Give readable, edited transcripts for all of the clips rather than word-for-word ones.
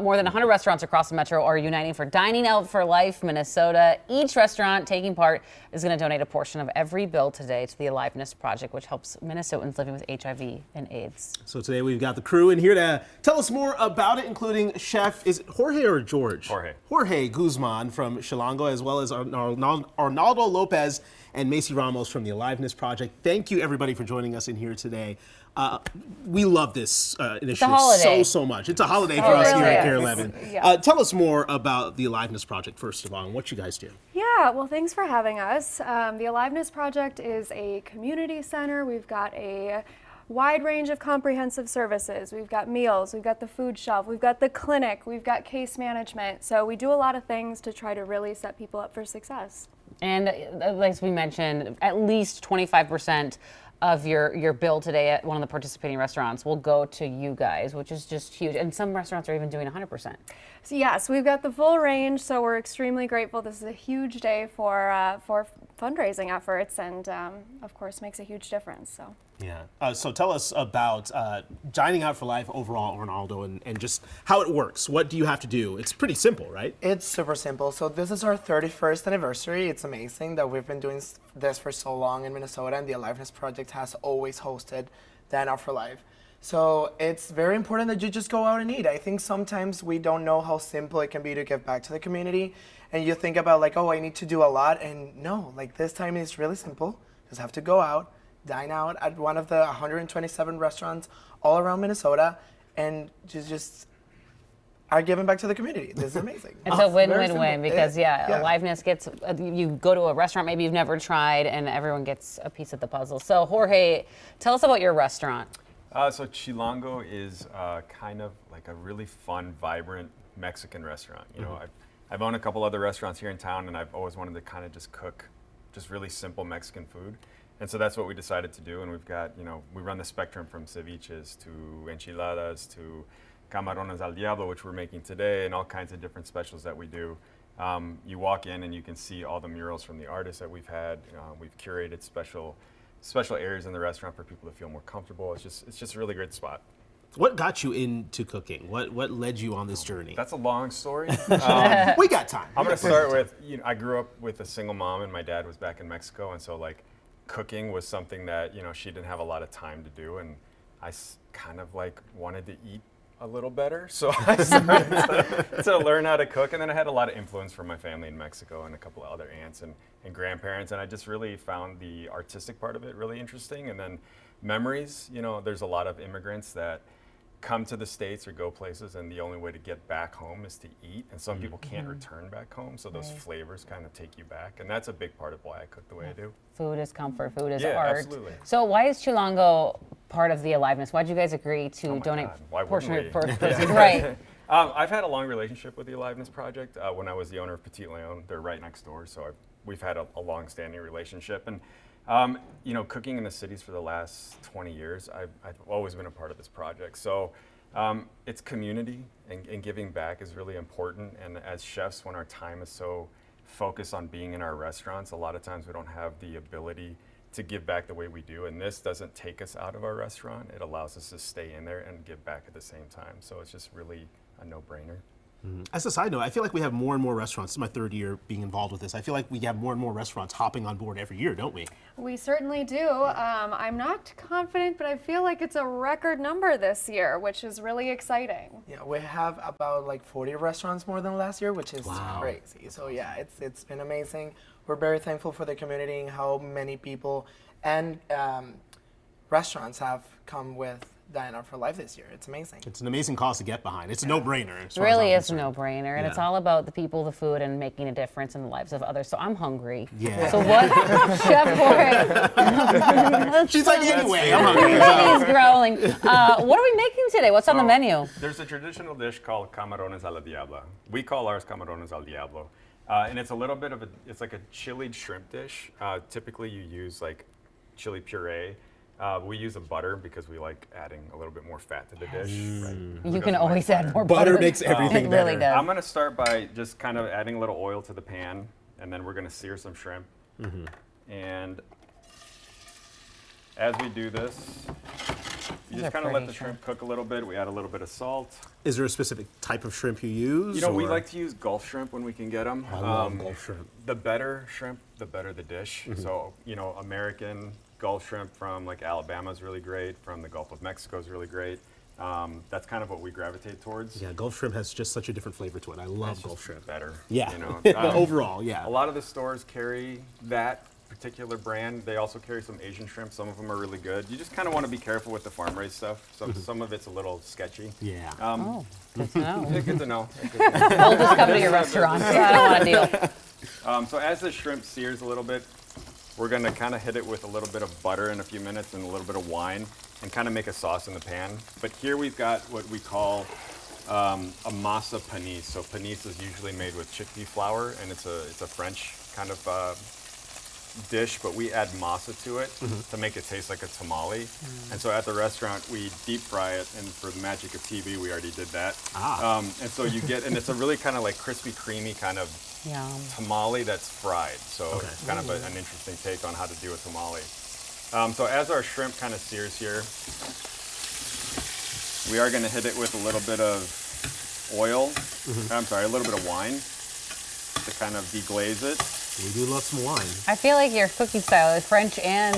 more than 100 restaurants across the metro are uniting for Dining Out for Life Minnesota. Each restaurant taking part is going to donate a portion of every bill today to the Aliveness Project, which helps Minnesotans living with HIV and AIDS. So today we've got the crew in here to tell us more about it, including Chef, is it Jorge or George? Jorge Guzman from Chilango, as well as Arnaldo Lopez and Macy Ramos from the Aliveness Project. Thank you, everybody, for joining us in here today. We love this initiative so much. It's a holiday for us here at KARE 11. Yeah. Tell us more about the Aliveness Project, first of all, and what you guys do. Yeah, well, thanks for having us. The Aliveness Project is a community center. We've got a wide range of comprehensive services. We've got meals, we've got the food shelf, we've got the clinic, we've got case management. So we do a lot of things to try to really set people up for success. And as we mentioned, at least 25% of your bill today at one of the participating restaurants will go to you guys, which is just huge. And some restaurants are even doing 100%. So yes, we've got the full range, so we're extremely grateful. This is a huge day for fundraising efforts, and of course makes a huge difference. So. Yeah. So tell us about Dining Out for Life overall, Arnaldo, and just how it works. What do you have to do? It's pretty simple, right? It's super simple. So this is our 31st anniversary. It's amazing that we've been doing this for so long in Minnesota, and the Aliveness Project has always hosted Dine Out for Life. So it's very important that you just go out and eat. I think sometimes we don't know how simple it can be to give back to the community, and you think about like, oh, I need to do a lot, and no, like this time it's really simple. Just have to go out, dine out at one of the 127 restaurants all around Minnesota, and just are giving back to the community. This is amazing. It's a win-win-win because Aliveness gets, you go to a restaurant maybe you've never tried, and everyone gets a piece of the puzzle. So Jorge, tell us about your restaurant. So Chilango is kind of like a really fun, vibrant Mexican restaurant. You know, I've owned a couple other restaurants here in town, and I've always wanted to kind of just cook just really simple Mexican food. And so that's what we decided to do. And we've got, we run the spectrum from ceviches to enchiladas to camarones al diablo, which we're making today, and all kinds of different specials that we do. You walk in and you can see all the murals from the artists that we've had. We've curated special areas in the restaurant for people to feel more comfortable. It's just a really great spot. What got you into cooking? What led you on this journey? That's a long story. We got time. I'm going to start with, I grew up with a single mom, and my dad was back in Mexico, and so like cooking was something that, she didn't have a lot of time to do, and I kind of like wanted to eat a little better, so I started to learn how to cook. And then I had a lot of influence from my family in Mexico and a couple of other aunts and grandparents, and I just really found the artistic part of it really interesting. And then memories, there's a lot of immigrants that come to the States or go places, and the only way to get back home is to eat, and some people can't return back home, so those flavors kind of take you back, and that's a big part of why I cook the way I do. Food is comfort, food is art. Absolutely. So why is Chilango part of the Aliveness? Why did you guys agree to donate a portion of person? Right. I've had a long relationship with the Aliveness Project. When I was the owner of Petit Leon, they're right next door, so we've had a long-standing relationship. And cooking in the cities for the last 20 years, I've always been a part of this project. So it's community, and giving back is really important. And as chefs, when our time is so focused on being in our restaurants, a lot of times we don't have the ability to give back the way we do. And this doesn't take us out of our restaurant. It allows us to stay in there and give back at the same time. So it's just really a no-brainer. As a side note, I feel like we have more and more restaurants. This is my third year being involved with this. I feel like we have more and more restaurants hopping on board every year, don't we? We certainly do. I'm not confident, but I feel like it's a record number this year, which is really exciting. Yeah, we have about like 40 restaurants more than last year, which is crazy. So yeah, it's been amazing. We're very thankful for the community and how many people and restaurants have come with Dine Out for Life this year. It's amazing. It's an amazing cause to get behind. It's a no-brainer. It really is a no-brainer, and it's all about the people, the food, and making a difference in the lives of others. So I'm hungry. Yeah. So what, Chef Jorge? She's like, anyway, I'm hungry. He's growling. What are we making today? What's on the menu? There's a traditional dish called camarones a la diabla. We call ours camarones al diablo, and it's a little bit of it's like a chilied shrimp dish. Typically, you use like chili puree. We use a butter because we like adding a little bit more fat to the dish. Right? You can always add more butter. Butter makes everything better. It really does. I'm going to start by just kind of adding a little oil to the pan, and then we're going to sear some shrimp. And as we do this, You Those just are kind of let pretty the shrimp cook a little bit. We add a little bit of salt. Is there a specific type of shrimp you use? You know, we or- like to use Gulf shrimp when we can get them. I love Gulf shrimp. The better shrimp, the better the dish. Mm-hmm. So, you know, American Gulf shrimp from like Alabama is really great. From the Gulf of Mexico is really great. That's kind of what we gravitate towards. Yeah, Gulf shrimp has just such a different flavor to it. I love It's Gulf just shrimp. better. Yeah, You know, overall, yeah. a lot of the stores carry that particular brand. They also carry some Asian shrimp. Some of them are really good. You just kind of want to be careful with the farm raised stuff. Some of it's a little sketchy. Yeah. Oh, good to know. Good to know. We'll just come to your restaurant. I don't want to deal. So as the shrimp sears a little bit, we're going to kind of hit it with a little bit of butter in a few minutes and a little bit of wine and kind of make a sauce in the pan. But here we've got what we call a masa panisse. So panisse is usually made with chickpea flour, and it's a French kind of dish, but we add masa to it to make it taste like a tamale. And so at the restaurant, we deep fry it, and for the magic of TV, we already did that. And so you get, and it's a really kind of like crispy, creamy kind of Yum. tamale that's fried. So it's kind of an interesting take on how to do a tamale. So as our shrimp kind of sears here, we are going to hit it with a little bit of oil. I'm sorry, a little bit of wine to kind of deglaze it. We do love some wine. I feel like your cooking style is French and,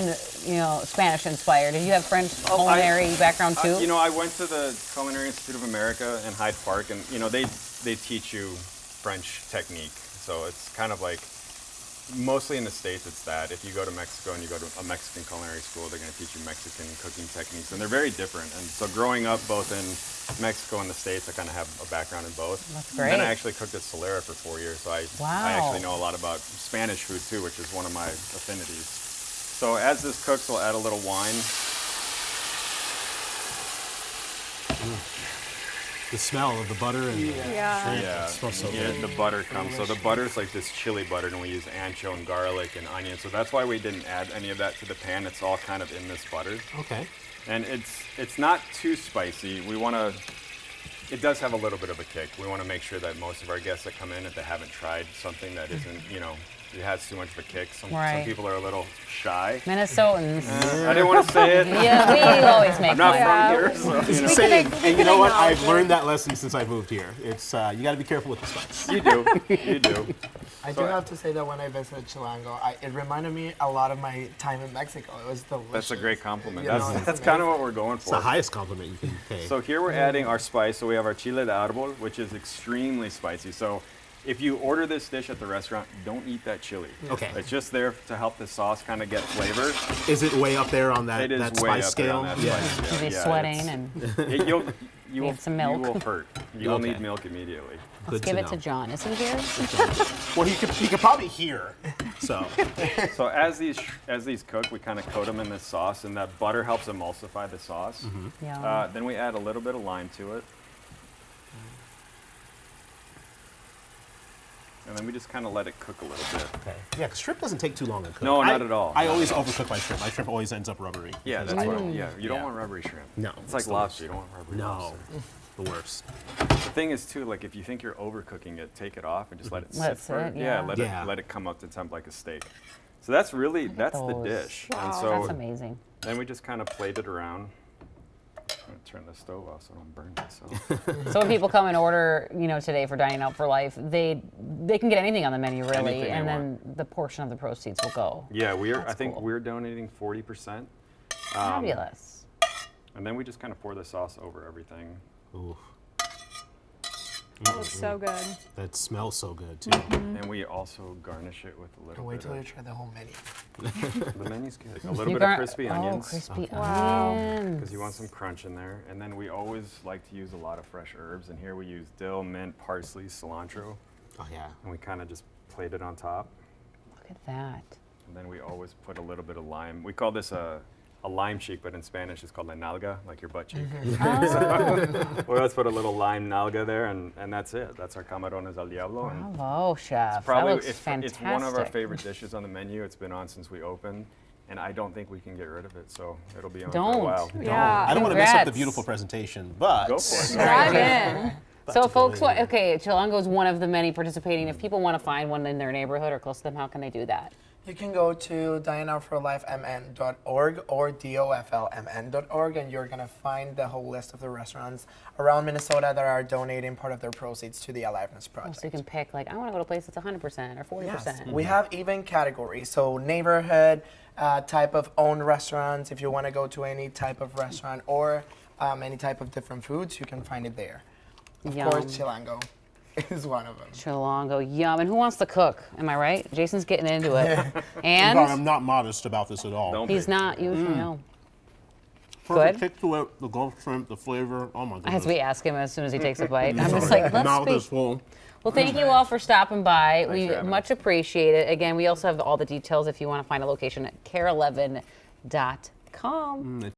Spanish inspired. Did you have French culinary background too? You know, I went to the Culinary Institute of America in Hyde Park, and they teach you French technique. So it's kind of like, mostly in the States it's that. If you go to Mexico and you go to a Mexican culinary school, they're going to teach you Mexican cooking techniques, and they're very different. And so growing up both in Mexico and the States, I kind of have a background in both. That's And then great. I actually cooked at Solera for 4 years, so I Wow. actually know a lot about Spanish food too, which is one of my affinities. So as this cooks, we'll add a little wine. The smell of the butter and Yeah. Yeah, It smells so yeah, good. the butter comes. So the butter's like this chili butter, and we use ancho and garlic and onion. So that's why we didn't add any of that to the pan. It's all kind of in this butter. Okay. And it's not too spicy. We want to, it does have a little bit of a kick. We want to make sure that most of our guests that come in, if they haven't tried something that isn't, it has too much of a kick. Some Right. people are a little shy. Minnesotans. I didn't want to say it. Yeah, we always make I'm not fun. from here, so you know. Same. we And you can know what? I've acknowledge learned that lesson since I moved here. It's you got to be careful with the spice. You do. You do. I do have to say that when I visited Chilango, it reminded me a lot of my time in Mexico. It was delicious. That's a great compliment. You know, it's That's kind of amazing. what we're going It's for. the highest compliment you can pay. So here we're adding our spice. So we have our chile de árbol, which is extremely spicy. So if you order this dish at the restaurant, don't eat that chili. Okay. It's just there to help the sauce kind of get flavor. Is it way up there on that, It is that way spice up there scale? on that Yeah. spice scale. You'll be Yeah, sweating it's- and you will Need some milk. You will hurt. You will Okay. need milk immediately. Good give to it know. to John. Is he here? Well, he could probably hear. So So as these cook, we kind of coat them in this sauce, and that butter helps emulsify the sauce. Yeah. Then we add a little bit of lime to it. And then we just kind of let it cook a little bit. okay. Yeah, because shrimp doesn't take too long to cook. No, not at all. I Not always at all. overcook my shrimp. My shrimp always ends up rubbery. Yeah, because that's I what. don't- You don't yeah. want rubbery shrimp. No, it's like it's the lobster. worst. You don't want rubbery No, lobster. the worst. The thing is too, like if you think you're overcooking it, take it off and just let it Let sit it for sit, yeah. let it come up to temp like a steak. So that's really that's the those. dish. Wow. And That's so amazing. then we just kind of plate it around. I'm gonna turn the stove off so I don't burn myself. So when people come and order, today for Dining Out for Life, they can get anything on the menu really, Anything they and then the portion of the proceeds will go. Yeah, I That's think cool. we're donating 40%. Fabulous. And then we just kind of pour the sauce over everything. Ooh, Oh, it's so good. that smells so good too. And we also garnish it with a Can't little wait bit till you of, try the whole menu. the menu's good. A little You bit gar- of crispy onions. Oh, crispy Wow. onions. Because you want some crunch in there. And then we always like to use a lot of fresh herbs. And here we use dill, mint, parsley, cilantro. Oh yeah. And we kind of just plate it on top. Look at that. And then we always put a little bit of lime. We call this a lime cheek, but in Spanish it's called la nalga, like your butt cheek. We always put a little lime nalga there, and that's it. That's our camarones al diablo. And Bravo, chef. probably that looks it's fantastic. one of our favorite dishes on the menu. It's been on since we opened. And I don't think we can get rid of it, so it'll be on for a Don't. while. Yeah. I don't want to mess up the Congrats. beautiful presentation, but Go for it. Dive in. So to folks, go in. okay, Chilango is one of the many participating. If people want to find one in their neighborhood or close to them, how can they do that? You can go to dineoutforlifemn.org or doflmn.org, and you're going to find the whole list of the restaurants around Minnesota that are donating part of their proceeds to the Aliveness Project. So you can pick, like, I want to go to a place that's 100% or 40%. Yes, we have even categories. So neighborhood, type of owned restaurants, if you want to go to any type of restaurant or any type of different foods, you can find it there. Of Yum. course, Chilango is one of them. Chilango, yum. And who wants to cook? Am I right? Jason's getting into it. And I'm not modest about this at all. Don't he's be. not usually, no. Perfect Good. kick to it, the Gulf shrimp, the flavor. Oh my goodness. As we ask him as soon as he takes a bite. I'm just like, Mouth is let's speak. full. Well, thank you all for stopping by. We for having much appreciate it. Again, we also have all the details if you want to find a location at care11.com.